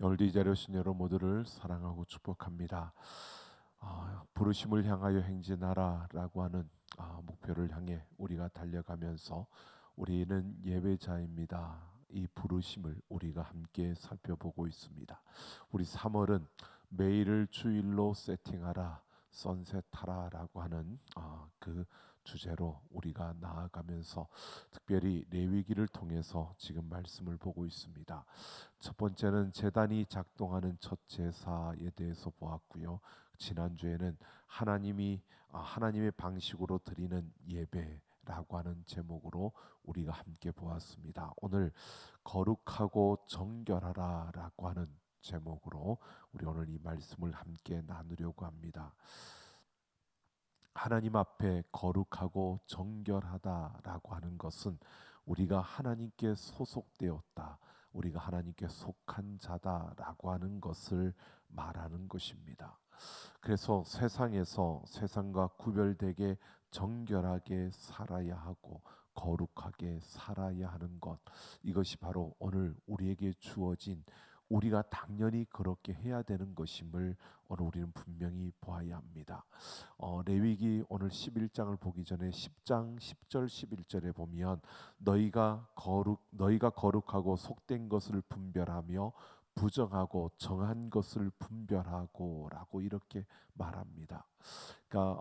오늘도 이 자리에 오신 여러분 모두를 사랑하고 축복합니다. 부르심을 향하여 행진하라라고 하는 목표를 향해 우리가 달려가면서 우리는 예배자입니다. 이 부르심을 우리가 함께 살펴보고 있습니다. 우리 3월은 매일을 주일로 세팅하라, 선셋하라라고 하는 그 주제로 우리가 나아가면서 특별히 레위기를 통해서 지금 말씀을 보고 있습니다. 첫 번째는 제단이 작동하는 첫 제사에 대해서 보았고요. 지난주에는 하나님의 방식으로 드리는 예배라고 하는 제목으로 우리가 함께 보았습니다. 오늘 거룩하고 정결하라라고 하는 제목으로 우리 오늘 이 말씀을 함께 나누려고 합니다. 하나님 앞에 거룩하고 정결하다라고 하는 것은 우리가 하나님께 소속되었다, 우리가 하나님께 속한 자다라고 하는 것을 말하는 것입니다. 그래서 세상에서 세상과 구별되게 정결하게 살아야 하고 거룩하게 살아야 하는 것, 이것이 바로 오늘 우리에게 주어진, 우리가 당연히 그렇게 해야 되는 것임을 오늘 우리는 분명히 보아야 합니다. 레위기 오늘 11장을 보기 전에 10장 10절 11절에 보면 너희가 거룩하고 속된 것을 분별하며 부정하고 정한 것을 분별하고라고 이렇게 말합니다. 그러니까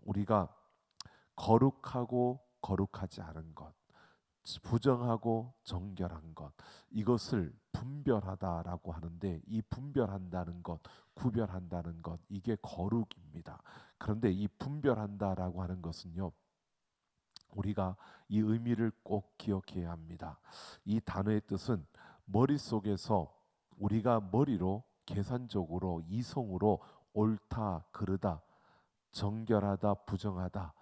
우리가 거룩하고 거룩하지 않은 것, 부정하고 정결한 것, 이것을 분별하다라고 하는데, 이 분별한다는 것, 구별한다는 것, 이게 거룩입니다. 그런데 이 분별한다라고 하는 것은요, 우리가 이 의미를 꼭 기억해야 합니다. 이 단어의 뜻은 머릿속에서 우리가 머리로 계산적으로 이성으로 옳다, 그르다, 정결하다, 부정하다,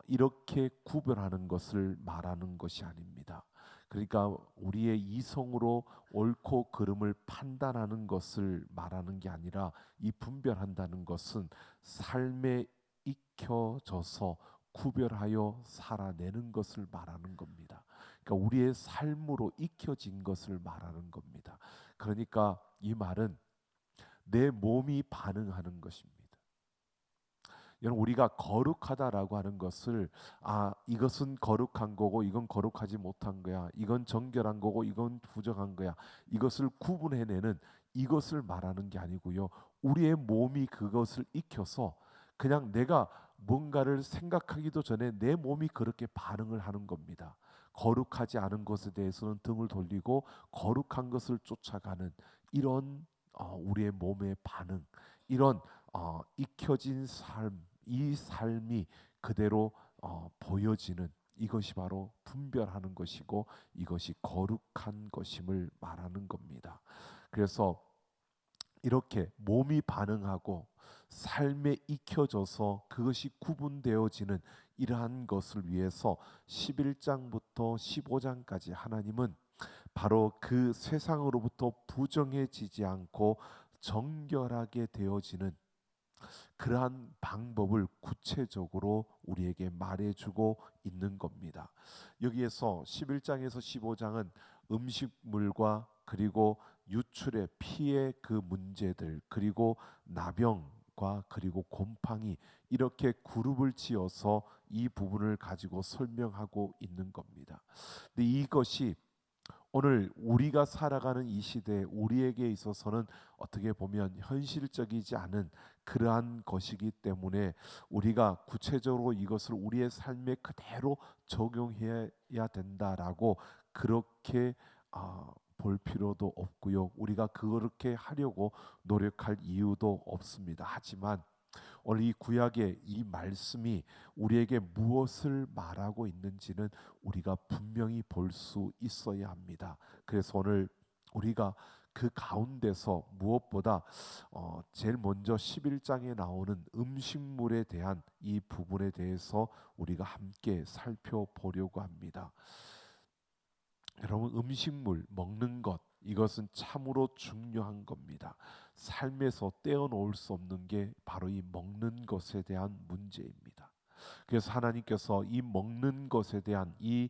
이렇게 구별하는 것을 말하는 것이 아닙니다. 그러니까 우리의 이성으로 옳고 그름을 판단하는 것을 말하는 게 아니라, 이 분별한다는 것은 삶에 익혀져서 구별하여 살아내는 것을 말하는 겁니다. 그러니까 우리의 삶으로 익혀진 것을 말하는 겁니다. 그러니까 이 말은 내 몸이 반응하는 것입니다. 여러분, 우리가 거룩하다라고 하는 것을, 이것은 거룩한 거고 이건 거룩하지 못한 거야, 이건 정결한 거고 이건 부정한 거야, 이것을 구분해내는, 이것을 말하는 게 아니고요. 우리의 몸이 그것을 익혀서 그냥 내가 뭔가를 생각하기도 전에 내 몸이 그렇게 반응을 하는 겁니다. 거룩하지 않은 것에 대해서는 등을 돌리고 거룩한 것을 쫓아가는 이런 우리의 몸의 반응, 이런 익혀진 삶, 이 삶이 그대로 보여지는, 이것이 바로 분별하는 것이고 이것이 거룩한 것임을 말하는 겁니다. 그래서 이렇게 몸이 반응하고 삶에 익혀져서 그것이 구분되어지는 이러한 것을 위해서 11장부터 15장까지 하나님은 바로 그 세상으로부터 부정해지지 않고 정결하게 되어지는 그러한 방법을 구체적으로 우리에게 말해주고 있는 겁니다. 여기에서 11장에서 15장은 음식물과 그리고 유출의 피의 그 문제들, 그리고 나병과 그리고 곰팡이, 이렇게 그룹을 지어서 이 부분을 가지고 설명하고 있는 겁니다. 근데 이것이 오늘 우리가 살아가는 이 시대에 우리에게 있어서는 어떻게 보면 현실적이지 않은 그러한 것이기 때문에 우리가 구체적으로 이것을 우리의 삶에 그대로 적용해야 된다라고 그렇게 볼 필요도 없고요. 우리가 그렇게 하려고 노력할 이유도 없습니다. 하지만 오늘 이 구약의 이 말씀이 우리에게 무엇을 말하고 있는지는 우리가 분명히 볼 수 있어야 합니다. 그래서 오늘 우리가 그 가운데서 무엇보다 제일 먼저 11장에 나오는 음식물에 대한 이 부분에 대해서 우리가 함께 살펴보려고 합니다. 여러분, 음식물, 먹는 것, 이것은 참으로 중요한 겁니다. 삶에서 떼어놓을 수 없는 게 바로 이 먹는 것에 대한 문제입니다. 그래서 하나님께서 이 먹는 것에 대한 이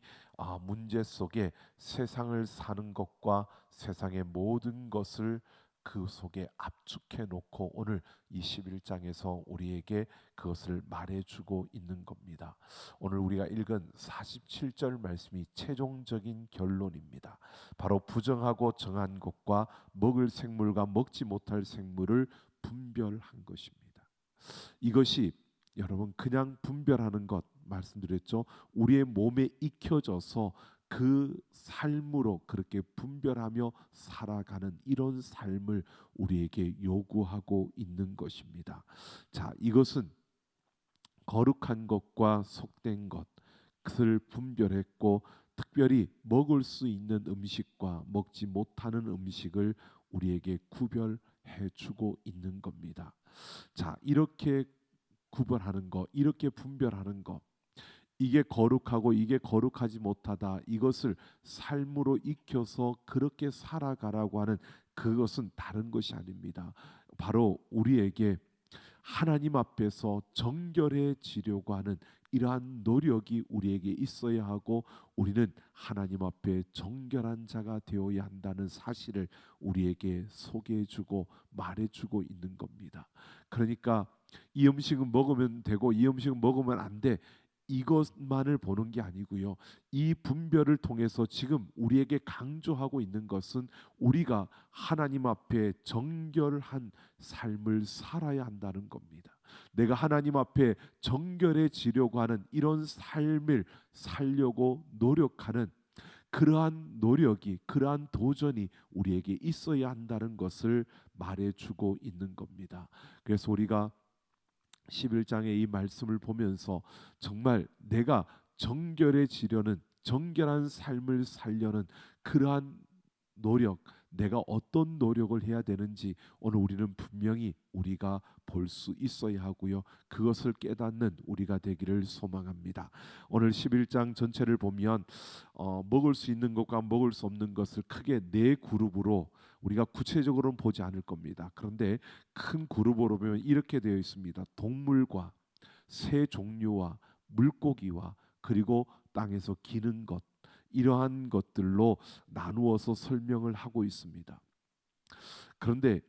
문제 속에 세상을 사는 것과 세상의 모든 것을 그 속에 압축해 놓고 오늘 이 11장에서 우리에게 그것을 말해주고 있는 겁니다. 오늘 우리가 읽은 47절 말씀이 최종적인 결론입니다. 바로 부정하고 정한 것과 먹을 생물과 먹지 못할 생물을 분별한 것입니다. 이것이 여러분 그냥 분별하는 것 말씀드렸죠. 우리의 몸에 익혀져서 그 삶으로 그렇게 분별하며 살아가는 이런 삶을 우리에게 요구하고 있는 것입니다. 자, 이것은 거룩한 것과 속된 것을 분별했고 특별히 먹을 수 있는 음식과 먹지 못하는 음식을 우리에게 구별해 주고 있는 겁니다. 자, 이렇게 구별하는 것, 이렇게 분별하는 것, 이게 거룩하고 이게 거룩하지 못하다, 이것을 삶으로 익혀서 그렇게 살아가라고 하는 그것은 다른 것이 아닙니다. 바로 우리에게 하나님 앞에서 정결해지려고 하는 이러한 노력이 우리에게 있어야 하고 우리는 하나님 앞에 정결한 자가 되어야 한다는 사실을 우리에게 소개해주고 말해주고 있는 겁니다. 그러니까 이 음식은 먹으면 되고 이 음식은 먹으면 안 돼, 이것만을 보는 게 아니고요. 이 분별을 통해서 지금 우리에게 강조하고 있는 것은 우리가 하나님 앞에 정결한 삶을 살아야 한다는 겁니다. 내가 하나님 앞에 정결해지려고 하는 이런 삶을 살려고 노력하는 그러한 노력이, 그러한 도전이 우리에게 있어야 한다는 것을 말해주고 있는 겁니다. 그래서 우리가 11장의 이 말씀을 보면서 정말 내가 정결해지려는, 정결한 삶을 살려는 그러한 노력, 내가 어떤 노력을 해야 되는지 오늘 우리는 분명히 우리가 볼 수 있어야 하고요. 그것을 깨닫는 우리가 되기를 소망합니다. 오늘 11장 전체를 보면 먹을 수 있는 것과 먹을 수 없는 것을 크게 네 그룹으로 우리가 구체적으로는 보지 않을 겁니다. 그런데 큰 그룹으로 보면 이렇게 되어 있습니다. 동물과 새 종류와 물고기와 그리고 땅에서 기는 것, 이러한 것들로 나누어서 설명을 하고 있습니다. 그런데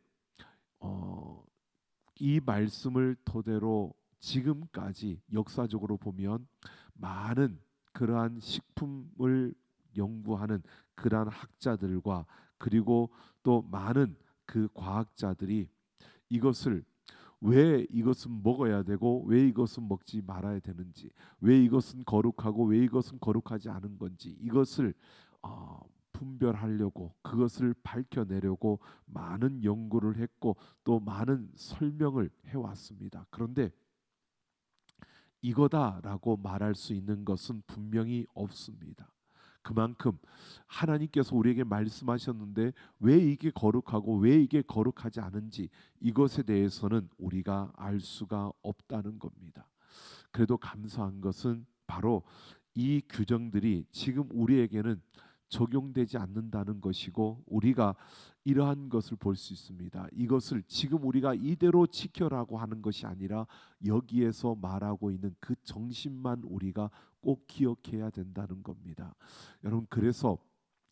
이 말씀을 토대로 지금까지 역사적으로 보면 많은 그러한 식품을 연구하는 그러한 학자들과 그리고 또 많은 그 과학자들이 이것을 왜 이것은 먹어야 되고 왜 이것은 먹지 말아야 되는지, 왜 이것은 거룩하고 왜 이것은 거룩하지 않은 건지, 이것을 분별하려고, 그것을 밝혀내려고 많은 연구를 했고 또 많은 설명을 해왔습니다. 그런데 이거다라고 말할 수 있는 것은 분명히 없습니다. 그만큼 하나님께서 우리에게 말씀하셨는데 왜 이게 거룩하고 왜 이게 거룩하지 않은지 이것에 대해서는 우리가 알 수가 없다는 겁니다. 그래도 감사한 것은 바로 이 규정들이 지금 우리에게는 적용되지 않는다는 것이고 우리가 이러한 것을 볼 수 있습니다. 이것을 지금 우리가 이대로 지켜라고 하는 것이 아니라 여기에서 말하고 있는 그 정신만 우리가 꼭 기억해야 된다는 겁니다. 여러분, 그래서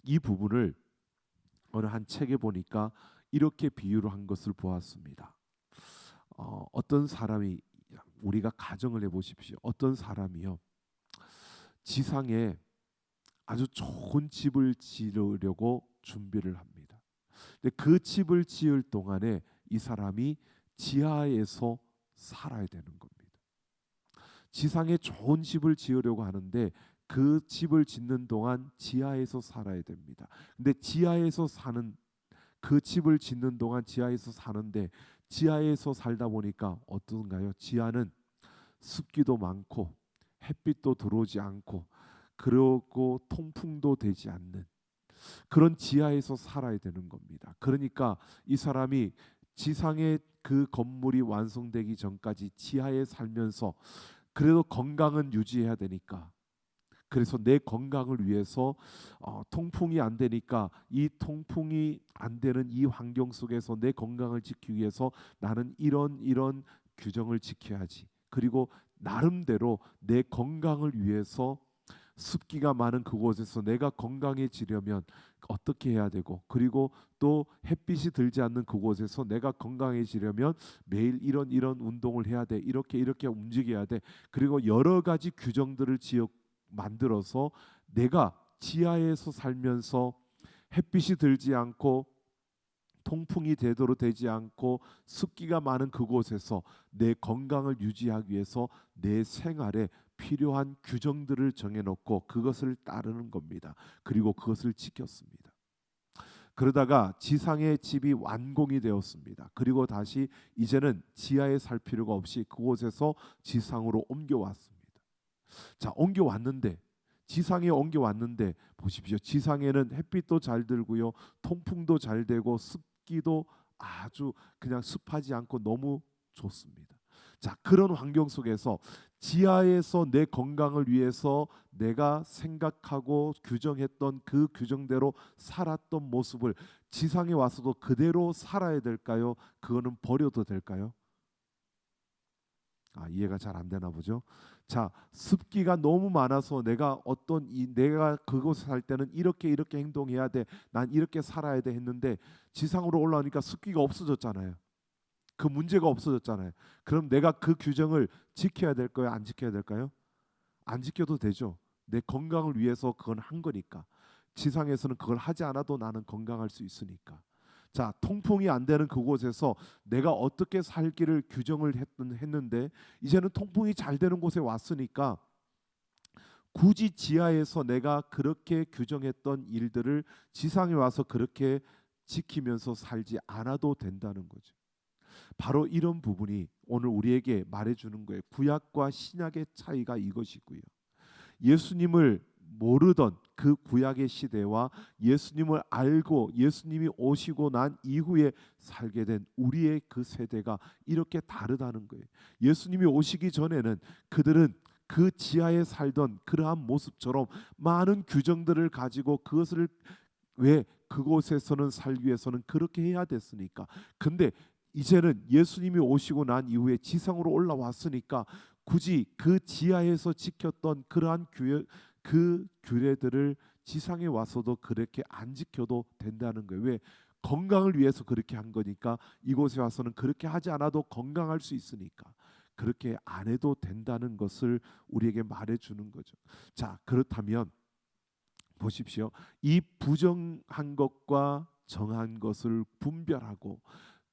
이 부분을 어느 한 책에 보니까 이렇게 비유를 한 것을 보았습니다. 어떤 사람이, 우리가 가정을 해보십시오. 어떤 사람이요 지상에 아주 좋은 집을 지으려고 준비를 합니다. 근데 그 집을 지을 동안에 이 사람이 지하에서 살아야 되는 겁니다. 지상에 좋은 집을 지으려고 하는데 그 집을 짓는 동안 지하에서 살아야 됩니다. 근데 지하에서 사는, 그 집을 짓는 동안 지하에서 사는데 지하에서 살다 보니까 어떤가요? 지하는 습기도 많고 햇빛도 들어오지 않고 그리고 통풍도 되지 않는 그런 지하에서 살아야 되는 겁니다. 그러니까 이 사람이 지상의 그 건물이 완성되기 전까지 지하에 살면서 그래도 건강은 유지해야 되니까, 그래서 내 건강을 위해서 통풍이 안 되니까 이 통풍이 안 되는 이 환경 속에서 내 건강을 지키기 위해서 나는 이런 규정을 지켜야지. 그리고 나름대로 내 건강을 위해서 습기가 많은 그곳에서 내가 건강해지려면 어떻게 해야 되고, 그리고 또 햇빛이 들지 않는 그곳에서 내가 건강해지려면 매일 이런 운동을 해야 돼, 이렇게 움직여야 돼, 그리고 여러 가지 규정들을 지어 만들어서 내가 지하에서 살면서 햇빛이 들지 않고 통풍이 제대로 되지 않고 습기가 많은 그곳에서 내 건강을 유지하기 위해서 내 생활에 필요한 규정들을 정해놓고 그것을 따르는 겁니다. 그리고 그것을 지켰습니다. 그러다가 지상의 집이 완공이 되었습니다. 그리고 다시 이제는 지하에 살 필요가 없이 그곳에서 지상으로 옮겨왔습니다. 자, 옮겨왔는데, 지상에 옮겨왔는데 보십시오. 지상에는 햇빛도 잘 들고요, 통풍도 잘 되고 습기도 아주 그냥 습하지 않고 너무 좋습니다. 자, 그런 환경 속에서 지하에서 내 건강을 위해서 내가 생각하고 규정했던 그 규정대로 살았던 모습을 지상에 와서도 그대로 살아야 될까요? 그거는 버려도 될까요? 이해가 잘 안 되나 보죠. 자, 습기가 너무 많아서 내가 그곳에 살 때는 이렇게 행동해야 돼, 난 이렇게 살아야 돼 했는데 지상으로 올라오니까 습기가 없어졌잖아요. 그 문제가 없어졌잖아요. 그럼 내가 그 규정을 지켜야 될까요? 안 지켜야 될까요? 안 지켜도 되죠. 내 건강을 위해서 그건 한 거니까. 지상에서는 그걸 하지 않아도 나는 건강할 수 있으니까. 자, 통풍이 안 되는 그곳에서 내가 어떻게 살기를 규정을 했는데 이제는 통풍이 잘 되는 곳에 왔으니까 굳이 지하에서 내가 그렇게 규정했던 일들을 지상에 와서 그렇게 지키면서 살지 않아도 된다는 거죠. 바로 이런 부분이 오늘 우리에게 말해주는 거예요. 구약과 신약의 차이가 이것이고요. 예수님을 모르던 그 구약의 시대와 예수님을 알고 예수님이 오시고 난 이후에 살게 된 우리의 그 세대가 이렇게 다르다는 거예요. 예수님이 오시기 전에는 그들은 그 지하에 살던 그러한 모습처럼 많은 규정들을 가지고 그것을, 왜 그곳에서는 살기 위해서는 그렇게 해야 됐으니까. 근데 이제는 예수님이 오시고 난 이후에 지상으로 올라왔으니까 굳이 그 지하에서 지켰던 그러한 그 규례들을 지상에 와서도 그렇게 안 지켜도 된다는 거예요. 왜? 건강을 위해서 그렇게 한 거니까. 이곳에 와서는 그렇게 하지 않아도 건강할 수 있으니까 그렇게 안 해도 된다는 것을 우리에게 말해주는 거죠. 자, 그렇다면 보십시오. 이 부정한 것과 정한 것을 분별하고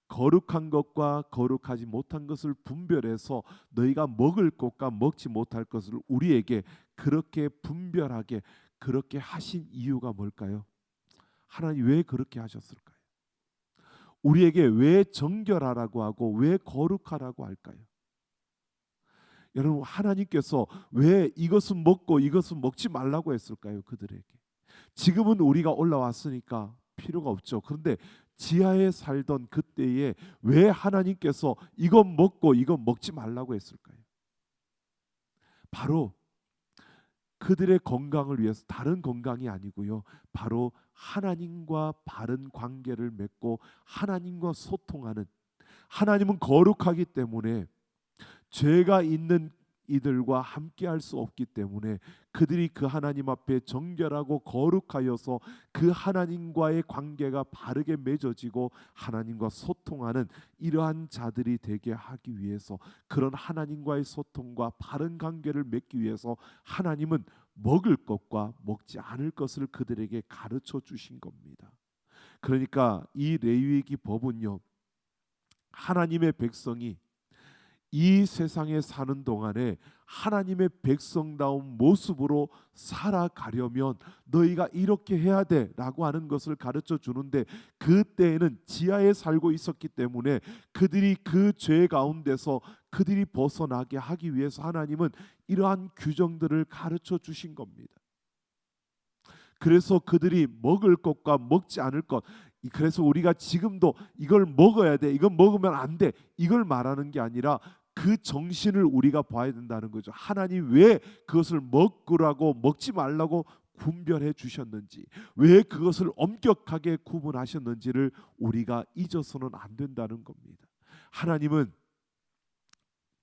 거룩한 것과 거룩하지 못한 것을 분별해서 너희가 먹을 것과 먹지 못할 것을 우리에게 그렇게 분별하게 그렇게 하신 이유가 뭘까요? 하나님 왜 그렇게 하셨을까요? 우리에게 왜 정결하라고 하고 왜 거룩하라고 할까요? 여러분, 하나님께서 왜 이것은 먹고 이것은 먹지 말라고 했을까요? 그들에게. 지금은 우리가 올라왔으니까 필요가 없죠. 그런데 지하에 살던 그때에 왜 하나님께서 이건 먹고 이건 먹지 말라고 했을까요? 바로 그들의 건강을 위해서, 다른 건강이 아니고요. 바로 하나님과 바른 관계를 맺고 하나님과 소통하는, 하나님은 거룩하기 때문에 죄가 있는 이들과 함께 할 수 없기 때문에 그들이 그 하나님 앞에 정결하고 거룩하여서 그 하나님과의 관계가 바르게 맺어지고 하나님과 소통하는 이러한 자들이 되게 하기 위해서, 그런 하나님과의 소통과 바른 관계를 맺기 위해서 하나님은 먹을 것과 먹지 않을 것을 그들에게 가르쳐 주신 겁니다. 그러니까 이 레위기 법은요, 하나님의 백성이 이 세상에 사는 동안에 하나님의 백성다운 모습으로 살아가려면 너희가 이렇게 해야 돼라고 하는 것을 가르쳐 주는데, 그때에는 지하에 살고 있었기 때문에 그들이 그 죄 가운데서 그들이 벗어나게 하기 위해서 하나님은 이러한 규정들을 가르쳐 주신 겁니다. 그래서 그들이 먹을 것과 먹지 않을 것, 그래서 우리가 지금도 이걸 먹어야 돼, 이건 먹으면 안 돼, 이걸 말하는 게 아니라 그 정신을 우리가 봐야 된다는 거죠. 하나님 왜 그것을 먹으라고 먹지 말라고 분별해 주셨는지, 왜 그것을 엄격하게 구분하셨는지를 우리가 잊어서는 안 된다는 겁니다. 하나님은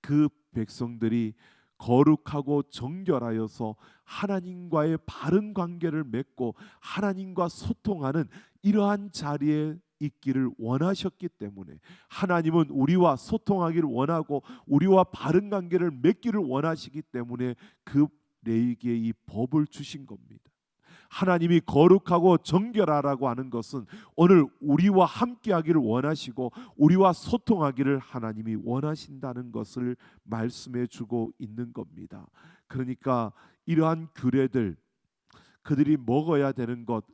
그 백성들이 거룩하고 정결하여서 하나님과의 바른 관계를 맺고 하나님과 소통하는 이러한 자리에 있기를 원하셨기 때문에, 하나님은 우리와 소통하기를 원하고 우리와 바른 관계를 맺기를 원하시기 때문에 그 레위기에 이 법을 주신 겁니다. 하나님이 거룩하고 정결하라고 하는 것은 오늘 우리와 함께하기를 원하시고 우리와 소통하기를 하나님이 원하신다는 것을 말씀해 주고 있는 겁니다. 그러니까 이러한 규례들, 그들이 먹어야 되는 것,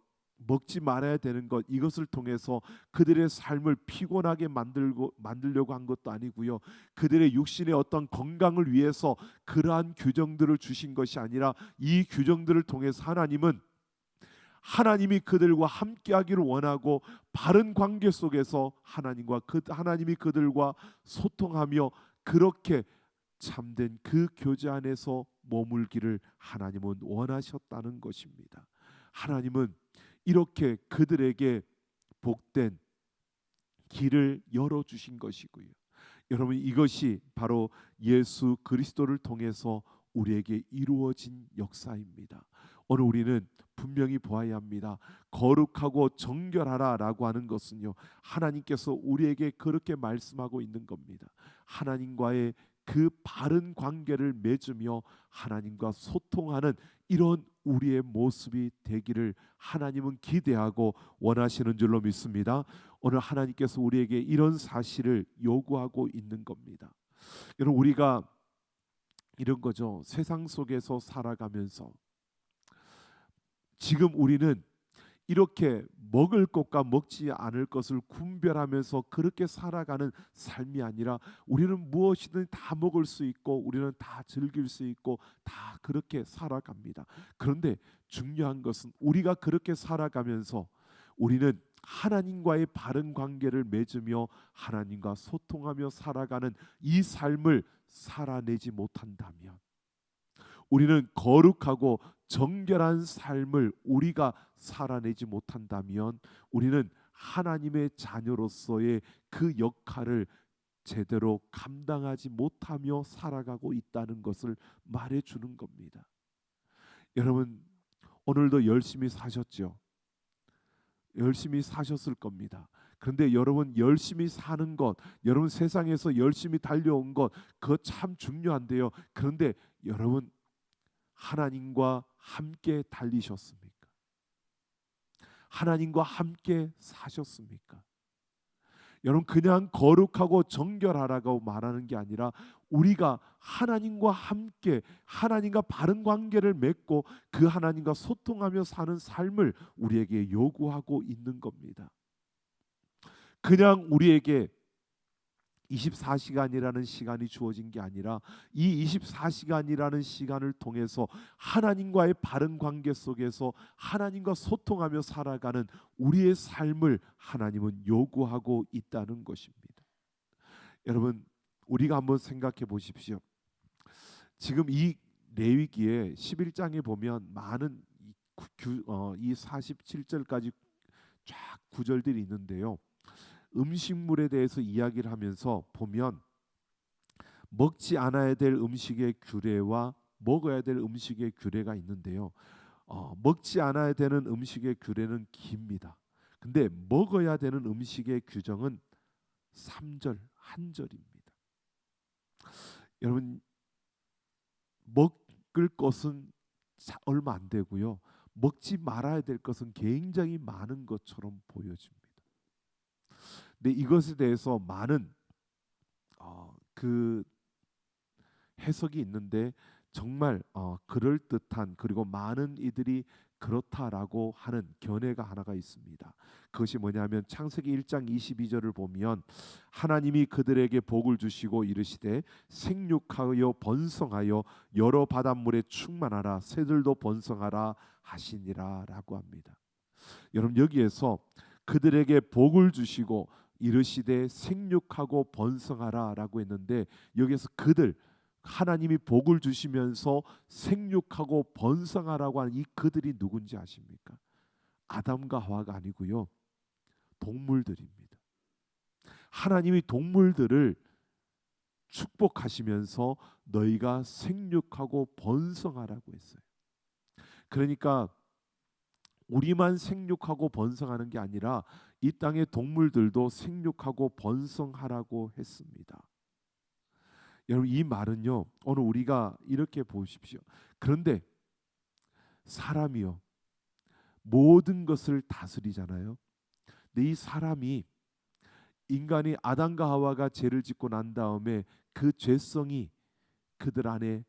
먹지 말아야 되는 것, 이것을 통해서 그들의 삶을 피곤하게 만들려고 한 것도 아니고요. 그들의 육신의 어떤 건강을 위해서 그러한 규정들을 주신 것이 아니라, 이 규정들을 통해서 하나님이 그들과 함께하기를 원하고 바른 관계 속에서 하나님이 그들과 소통하며 그렇게 참된 그 교제 안에서 머물기를 하나님은 원하셨다는 것입니다. 하나님은 이렇게 그들에게 복된 길을 열어 주신 것이고요. 여러분, 이것이 바로 예수 그리스도를 통해서 우리에게 이루어진 역사입니다. 오늘 우리는 분명히 보아야 합니다. 거룩하고 정결하라라고 하는 것은요, 하나님께서 우리에게 그렇게 말씀하고 있는 겁니다. 하나님과의 그 바른 관계를 맺으며 하나님과 소통하는 이런 우리의 모습이 되기를 하나님은 기대하고 원하시는 줄로 믿습니다. 오늘 하나님께서 우리에게 이런 사실을 요구하고 있는 겁니다. 여러분, 우리가 이런 거죠. 세상 속에서 살아가면서 지금 우리는 이렇게 먹을 것과 먹지 않을 것을 분별하면서 그렇게 살아가는 삶이 아니라, 우리는 무엇이든 다 먹을 수 있고 우리는 다 즐길 수 있고 다 그렇게 살아갑니다. 그런데 중요한 것은 우리가 그렇게 살아가면서 우리는 하나님과의 바른 관계를 맺으며 하나님과 소통하며 살아가는 이 삶을 살아내지 못한다면, 우리는 거룩하고 정결한 삶을 우리가 살아내지 못한다면, 우리는 하나님의 자녀로서의 그 역할을 제대로 감당하지 못하며 살아가고 있다는 것을 말해 주는 겁니다. 여러분, 오늘도 열심히 사셨죠? 열심히 사셨을 겁니다. 그런데 여러분, 열심히 사는 것, 여러분 세상에서 열심히 달려온 것, 그거 참 중요한데요. 그런데 여러분, 하나님과 함께 달리셨습니까? 하나님과 함께 사셨습니까? 여러분, 그냥 거룩하고 정결하라고 말하는 게 아니라, 우리가 하나님과 함께 하나님과 바른 관계를 맺고 그 하나님과 소통하며 사는 삶을 우리에게 요구하고 있는 겁니다. 그냥 우리에게 24시간이라는 시간이 주어진 게 아니라, 이 24시간이라는 시간을 통해서 하나님과의 바른 관계 속에서 하나님과 소통하며 살아가는 우리의 삶을 하나님은 요구하고 있다는 것입니다. 여러분, 우리가 한번 생각해 보십시오. 지금 이 레위기에 11장에 보면 많은 이 47절까지 쫙 구절들이 있는데요. 음식물에 대해서 이야기를 하면서 보면, 먹지 않아야 될 음식의 규례와 먹어야 될 음식의 규례가 있는데요. 먹지 않아야 되는 음식의 규례는 깁니다. 근데 먹어야 되는 음식의 규정은 3절, 한 절입니다. 여러분, 먹을 것은 얼마 안 되고요. 먹지 말아야 될 것은 굉장히 많은 것처럼 보여집니다. 근데 이것에 대해서 많은 그 해석이 있는데, 정말 그럴 듯한, 그리고 많은 이들이 그렇다라고 하는 견해가 하나가 있습니다. 그것이 뭐냐면, 창세기 1장 22절을 보면 하나님이 그들에게 복을 주시고 이르시되 생육하여 번성하여 여러 바닷물에 충만하라, 새들도 번성하라 하시니라라고 합니다. 여러분, 여기에서 그들에게 복을 주시고 이르시되 생육하고 번성하라라고 했는데, 여기에서 하나님이 복을 주시면서 생육하고 번성하라고 하는 이 그들이 누군지 아십니까? 아담과 하와가 아니고요, 동물들입니다. 하나님이 동물들을 축복하시면서 너희가 생육하고 번성하라고 했어요. 그러니까 우리만 생육하고 번성하는 게 아니라 이 땅의 동물들도 생육하고 번성하라고 했습니다. 여러분, 이 말은요, 오늘 우리가 이렇게 보십시오. 그런데 사람이요, 모든 것을 다스리잖아요. 근데 이 사람이, 인간이 아담과 하와가 죄를 짓고 난 다음에 그 죄성이 그들 안에,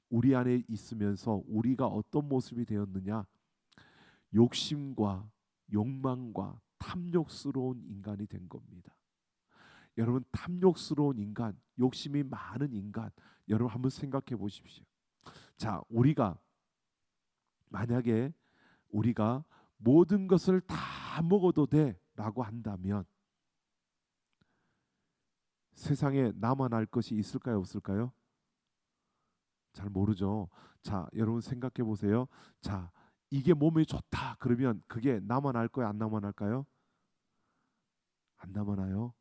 우리 안에 있으면서 우리가 어떤 모습이 되었느냐? 욕심과 욕망과 탐욕스러운 인간이 된 겁니다. 여러분, 탐욕스러운 인간, 욕심이 많은 인간, 여러분 한번 생각해 보십시오. 자, 우리가 만약에 우리가 모든 것을 다 먹어도 돼라고 한다면 세상에 남아날 것이 있을까요, 없을까요? 잘 모르죠. 자, 여러분 생각해 보세요. 자, 이게 몸에 좋다 그러면 그게 남아날 거야, 안 남아날까요? 안 남아나요.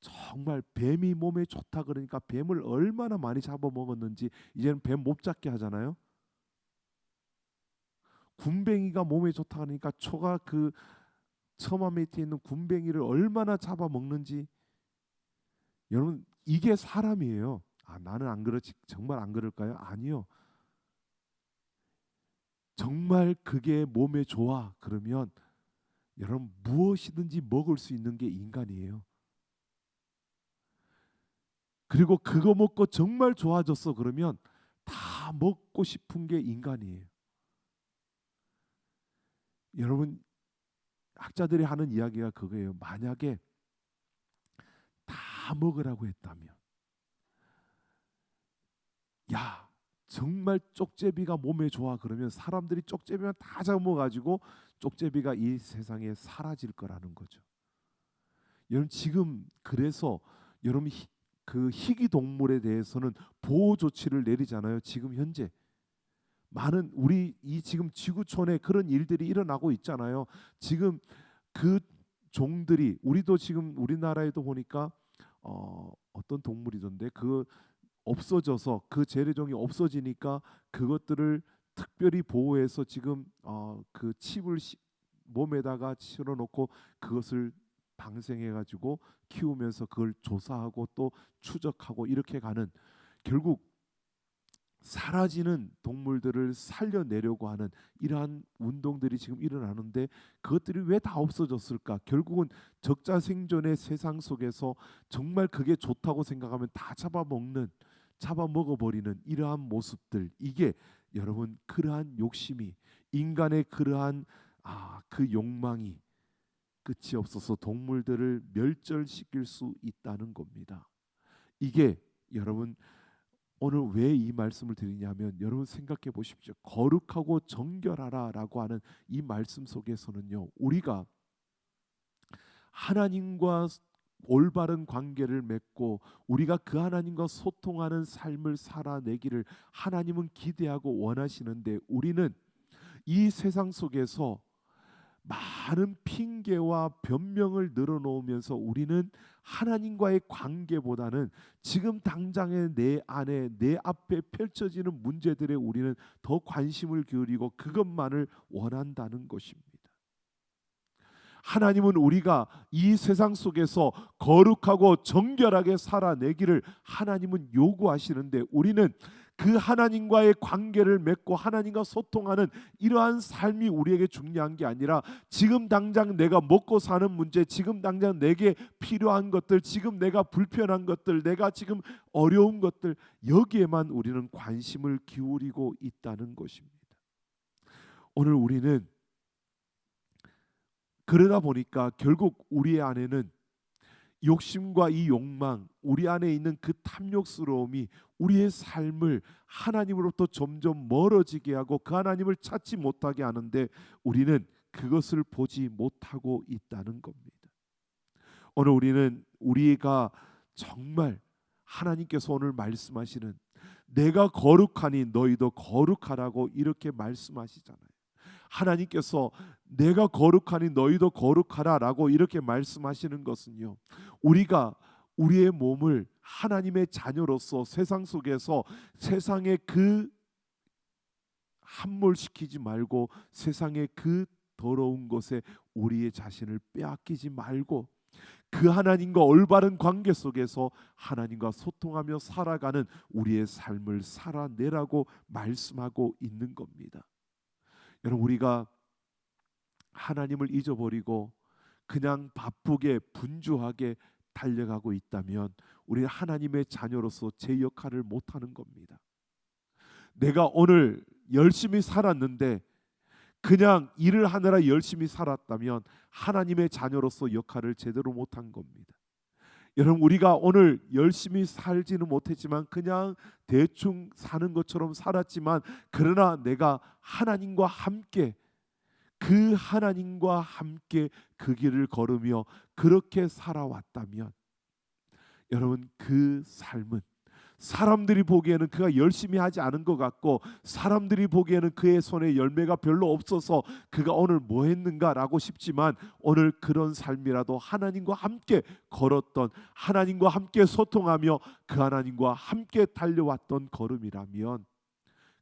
정말 뱀이 몸에 좋다 그러니까 뱀을 얼마나 많이 잡아먹었는지 이제는 뱀 못 잡게 하잖아요. 군뱅이가 몸에 좋다 그러니까 초가 그 처마 밑에 있는 군뱅이를 얼마나 잡아먹는지. 여러분, 이게 사람이에요. 아, 나는 안 그렇지. 정말 안 그럴까요? 아니요. 정말 그게 몸에 좋아 그러면 여러분, 무엇이든지 먹을 수 있는 게 인간이에요. 그리고 그거 먹고 정말 좋아졌어 그러면 다 먹고 싶은 게 인간이에요. 여러분, 학자들이 하는 이야기가 그거예요. 만약에 다 먹으라고 했다면, 야, 정말 쪽제비가 몸에 좋아 그러면 사람들이 쪽제비만 다 잡아먹어가지고 쪽제비가 이 세상에 사라질 거라는 거죠. 여러분, 지금 그래서 여러분, 그 희귀 동물에 대해서는 보호 조치를 내리잖아요. 지금 현재 많은 우리 이 지금 지구촌에 그런 일들이 일어나고 있잖아요. 지금 그 종들이, 우리도 지금 우리나라에도 보니까 어떤 동물이던데 그 없어져서 그 재래종이 없어지니까 그것들을 특별히 보호해서 지금 그 칩을 몸에다가 실어 놓고 그것을 방생해 가지고 키우면서 그걸 조사하고 또 추적하고 이렇게 가는, 결국 사라지는 동물들을 살려내려고 하는 이러한 운동들이 지금 일어나는데 그것들이 왜 다 없어졌을까? 결국은 적자 생존의 세상 속에서 정말 그게 좋다고 생각하면 다 잡아먹는, 잡아먹어버리는 이러한 모습들, 이게 여러분, 그러한 욕심이, 인간의 그러한 그 욕망이 끝이 없어서 동물들을 멸절시킬 수 있다는 겁니다. 이게 여러분, 오늘 왜 이 말씀을 드리냐면 여러분 생각해 보십시오. 거룩하고 정결하라라고 하는 이 말씀 속에서는요, 우리가 하나님과 올바른 관계를 맺고 우리가 그 하나님과 소통하는 삶을 살아내기를 하나님은 기대하고 원하시는데, 우리는 이 세상 속에서 많은 핑계와 변명을 늘어놓으면서 우리는 하나님과의 관계보다는 지금 당장의 내 안에 내 앞에 펼쳐지는 문제들에 우리는 더 관심을 기울이고 그것만을 원한다는 것입니다. 하나님은 우리가 이 세상 속에서 거룩하고 정결하게 살아내기를 하나님은 요구하시는데, 우리는 그 하나님과의 관계를 맺고 하나님과 소통하는 이러한 삶이 우리에게 중요한 게 아니라 지금 당장 내가 먹고 사는 문제, 지금 당장 내게 필요한 것들, 지금 내가 불편한 것들, 내가 지금 어려운 것들, 여기에만 우리는 관심을 기울이고 있다는 것입니다. 오늘 우리는 그러다 보니까 결국 우리 안에는 욕심과 이 욕망, 우리 안에 있는 그 탐욕스러움이 우리의 삶을 하나님으로부터 점점 멀어지게 하고 그 하나님을 찾지 못하게 하는데, 우리는 그것을 보지 못하고 있다는 겁니다. 오늘 우리는 우리가 정말 하나님께서 오늘 말씀하시는 내가 거룩하니 너희도 거룩하라고 이렇게 말씀하시잖아요. 하나님께서 내가 거룩하니 너희도 거룩하라라고 이렇게 말씀하시는 것은요, 우리가 우리의 몸을 하나님의 자녀로서 세상 속에서 세상의 그 함몰시키지 말고 세상의 그 더러운 것에 우리의 자신을 빼앗기지 말고 그 하나님과 올바른 관계 속에서 하나님과 소통하며 살아가는 우리의 삶을 살아내라고 말씀하고 있는 겁니다. 여러분, 우리가 하나님을 잊어버리고 그냥 바쁘게 분주하게 달려가고 있다면 우리는 하나님의 자녀로서 제 역할을 못하는 겁니다. 내가 오늘 열심히 살았는데 그냥 일을 하느라 열심히 살았다면 하나님의 자녀로서 역할을 제대로 못한 겁니다. 여러분, 우리가 오늘 열심히 살지는 못했지만 그냥 대충 사는 것처럼 살았지만 그러나 내가 하나님과 함께 그 하나님과 함께 그 길을 걸으며 그렇게 살아왔다면 여러분, 그 삶은 사람들이 보기에는 그가 열심히 하지 않은 것 같고 사람들이 보기에는 그의 손에 열매가 별로 없어서 그가 오늘 뭐 했는가라고 싶지만 오늘 그런 삶이라도 하나님과 함께 걸었던 하나님과 함께 소통하며 그 하나님과 함께 달려왔던 걸음이라면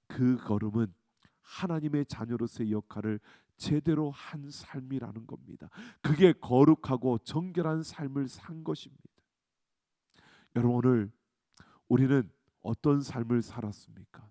그 걸음은 하나님의 자녀로서의 역할을 제대로 한 삶이라는 겁니다. 그게 거룩하고 정결한 삶을 산 것입니다. 여러분, 오늘 우리는 어떤 삶을 살았습니까?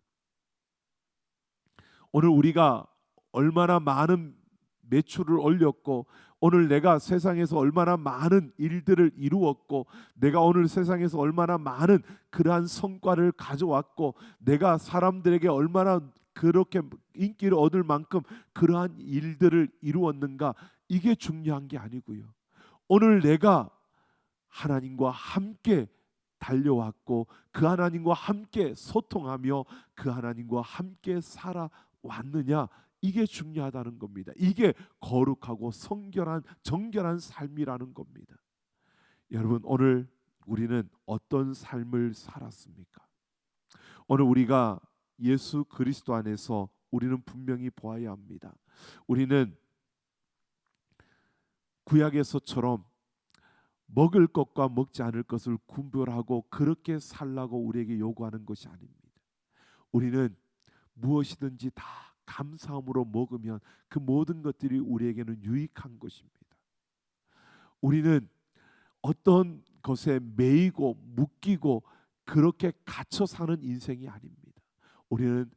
오늘 우리가 얼마나 많은 매출을 올렸고 오늘 내가 세상에서 얼마나 많은 일들을 이루었고 내가 오늘 세상에서 얼마나 많은 그러한 성과를 가져왔고 내가 사람들에게 얼마나 그렇게 인기를 얻을 만큼 그러한 일들을 이루었는가, 이게 중요한 게 아니고요. 오늘 내가 하나님과 함께 달려왔고 그 하나님과 함께 소통하며 그 하나님과 함께 살아왔느냐, 이게 중요하다는 겁니다. 이게 거룩하고 정결한 삶이라는 겁니다. 여러분, 오늘 우리는 어떤 삶을 살았습니까? 오늘 우리가 예수 그리스도 안에서 우리는 분명히 보아야 합니다. 우리는 구약에서처럼 먹을 것과 먹지 않을 것을 분별하고 그렇게 살라고 우리에게 요구하는 것이 아닙니다. 우리는 무엇이든지 다 감사함으로 먹으면 그 모든 것들이 우리에게는 유익한 것입니다. 우리는 어떤 것에 매이고 묶이고 그렇게 갇혀 사는 인생이 아닙니다. 우리는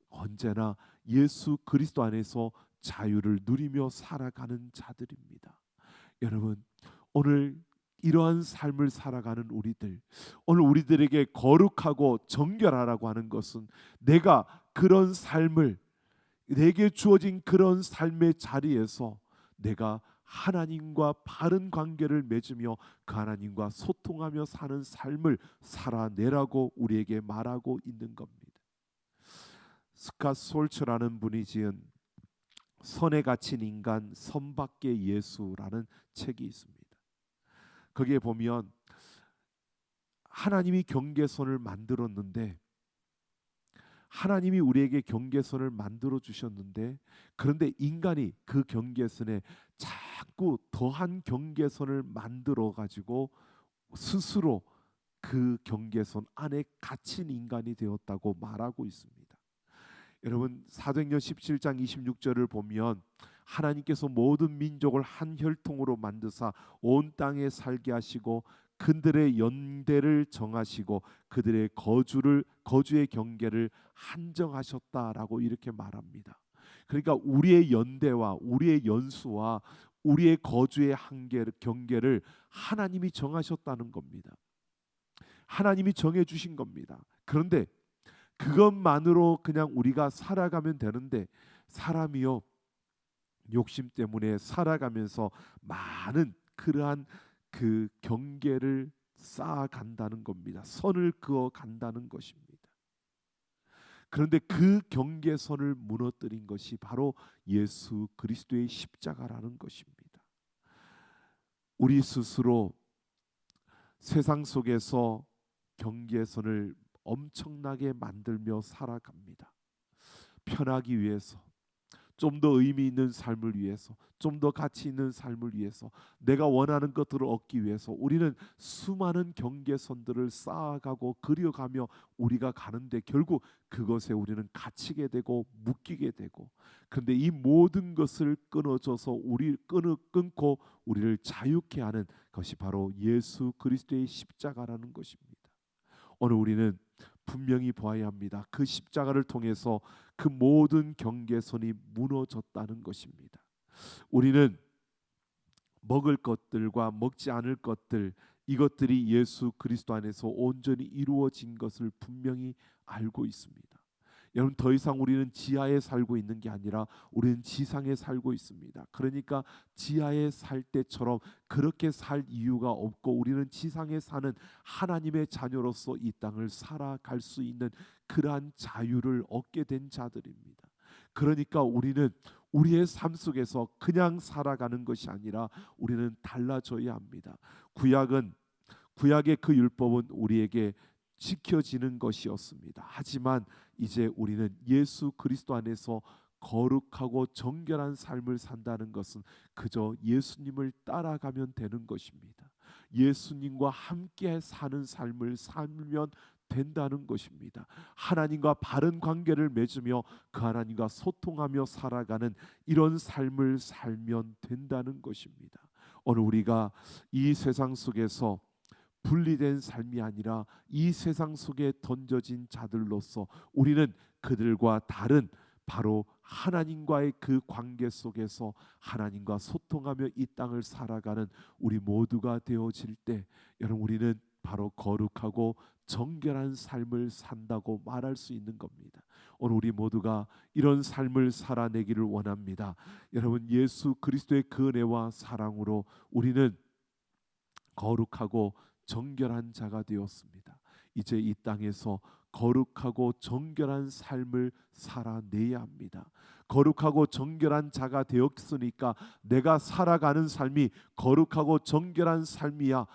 언제나 예수 그리스도 안에서 자유를 누리며 살아가는 자들입니다. 여러분, 오늘 이러한 삶을 살아가는 우리들, 오늘 우리들에게 거룩하고 정결하라고 하는 것은 내가 그런 삶을, 내게 주어진 그런 삶의 자리에서 내가 하나님과 바른 관계를 맺으며 그 하나님과 소통하며 사는 삶을 살아내라고 우리에게 말하고 있는 겁니다. 스캇 솔츠라는 분이 지은 선에 갇힌 인간 선밖의 예수라는 책이 있습니다. 거기에 보면 하나님이 경계선을 만들었는데, 하나님이 우리에게 경계선을 만들어 주셨는데, 그런데 인간이 그 경계선에 자꾸 더한 경계선을 만들어 가지고 스스로 그 경계선 안에 갇힌 인간이 되었다고 말하고 있습니다. 여러분, 사도행전 17장 26절을 보면 하나님께서 모든 민족을 한 혈통으로 만드사 온 땅에 살게 하시고 그들의 연대를 정하시고 그들의 거주의 경계를 한정하셨다라고 이렇게 말합니다. 그러니까 우리의 연대와 우리의 연수와 우리의 거주의 경계를 하나님이 정하셨다는 겁니다. 하나님이 정해 주신 겁니다. 그런데 그것만으로 그냥 우리가 살아가면 되는데 사람이요, 욕심 때문에 살아가면서 많은 그러한 그 경계를 쌓아간다는 겁니다. 선을 그어 간다는 것입니다. 그런데 그 경계선을 무너뜨린 것이 바로 예수 그리스도의 십자가라는 것입니다. 우리 스스로 세상 속에서 경계선을 엄청나게 만들며 살아갑니다. 편하기 위해서, 좀 더 의미 있는 삶을 위해서, 좀 더 가치 있는 삶을 위해서, 내가 원하는 것들을 얻기 위해서 우리는 수많은 경계선들을 쌓아가고 그려가며 우리가 가는데 결국 그것에 우리는 갇히게 되고 묶이게 되고, 그런데 이 모든 것을 끊어줘서 끊고 우리를 자유케 하는 것이 바로 예수 그리스도의 십자가라는 것입니다. 오늘 우리는 분명히 보아야 합니다. 그 십자가를 통해서 그 모든 경계선이 무너졌다는 것입니다. 우리는 먹을 것들과 먹지 않을 것들, 이것들이 예수 그리스도 안에서 온전히 이루어진 것을 분명히 알고 있습니다. 여러분, 더 이상 우리는 지하에 살고 있는 게 아니라 우리는 지상에 살고 있습니다. 그러니까 지하에 살 때처럼 그렇게 살 이유가 없고 우리는 지상에 사는 하나님의 자녀로서 이 땅을 살아갈 수 있는 그러한 자유를 얻게 된 자들입니다. 그러니까 우리는 우리의 삶 속에서 그냥 살아가는 것이 아니라 우리는 달라져야 합니다. 구약의 그 율법은 우리에게 지켜지는 것이었습니다. 하지만 이제 우리는 예수 그리스도 안에서 거룩하고 정결한 삶을 산다는 것은 그저 예수님을 따라가면 되는 것입니다. 예수님과 함께 사는 삶을 살면 된다는 것입니다. 하나님과 바른 관계를 맺으며 그 하나님과 소통하며 살아가는 이런 삶을 살면 된다는 것입니다. 오늘 우리가 이 세상 속에서 분리된 삶이 아니라 이 세상 속에 던져진 자들로서 우리는 그들과 다른 바로 하나님과의 그 관계 속에서 하나님과 소통하며 이 땅을 살아가는 우리 모두가 되어질 때, 여러분, 우리는 바로 거룩하고 정결한 삶을 산다고 말할 수 있는 겁니다. 오늘 우리 모두가 이런 삶을 살아내기를 원합니다. 여러분, 예수 그리스도의 그 은혜와 사랑으로 우리는 거룩하고 정결한 자가 되었습니다. 이제 이 땅에서 거룩하고 정결한 삶을 살아내야 합니다. 거룩하고 정결한 자가 되었으니까 내가 살아가는 삶이 거룩하고 정결한 삶이야,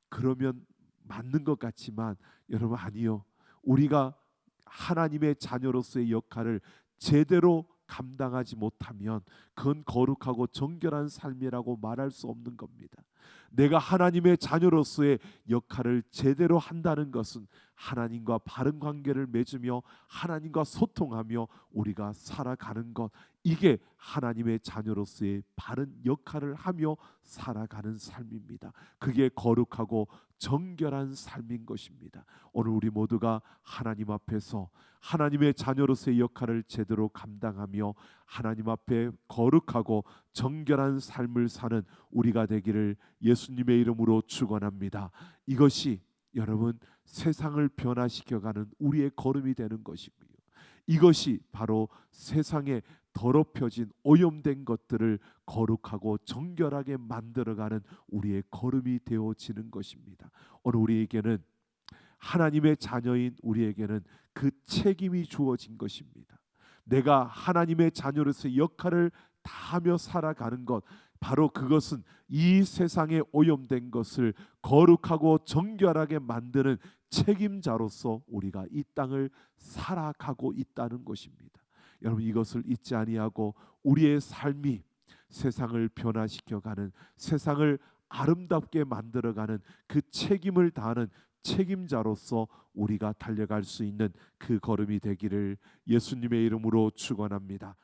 그러면 맞는 것 같지만 여러분, 아니요. 우리가 하나님의 자녀로서의 역할을 제대로 감당하지 못하면 그건 거룩하고 정결한 삶이라고 말할 수 없는 겁니다. 내가 하나님의 자녀로서의 역할을 제대로 한다는 것은 하나님과 바른 관계를 맺으며 하나님과 소통하며 우리가 살아가는 것, 이게 하나님의 자녀로서의 바른 역할을 하며 살아가는 삶입니다. 그게 거룩하고 정결한 삶인 것입니다. 오늘 우리 모두가 하나님 앞에서 하나님의 자녀로서의 역할을 제대로 감당하며 하나님 앞에 거룩하고 정결한 삶을 사는 우리가 되기를 예수님의 이름으로 축원합니다. 이것이 여러분 세상을 변화시켜가는 우리의 걸음이 되는 것이고요. 이것이 바로 세상에 더럽혀진 오염된 것들을 거룩하고 정결하게 만들어가는 우리의 걸음이 되어지는 것입니다. 오늘 우리에게는 하나님의 자녀인 우리에게는 그 책임이 주어진 것입니다. 내가 하나님의 자녀로서의 역할을 다하며 살아가는 것, 바로 그것은 이 세상에 오염된 것을 거룩하고 정결하게 만드는 책임자로서 우리가 이 땅을 살아가고 있다는 것입니다. 여러분, 이것을 잊지 아니하고 우리의 삶이 세상을 변화시켜가는, 세상을 아름답게 만들어가는 그 책임을 다하는 책임자로서 우리가 달려갈 수 있는 그 걸음이 되기를 예수님의 이름으로 축원합니다.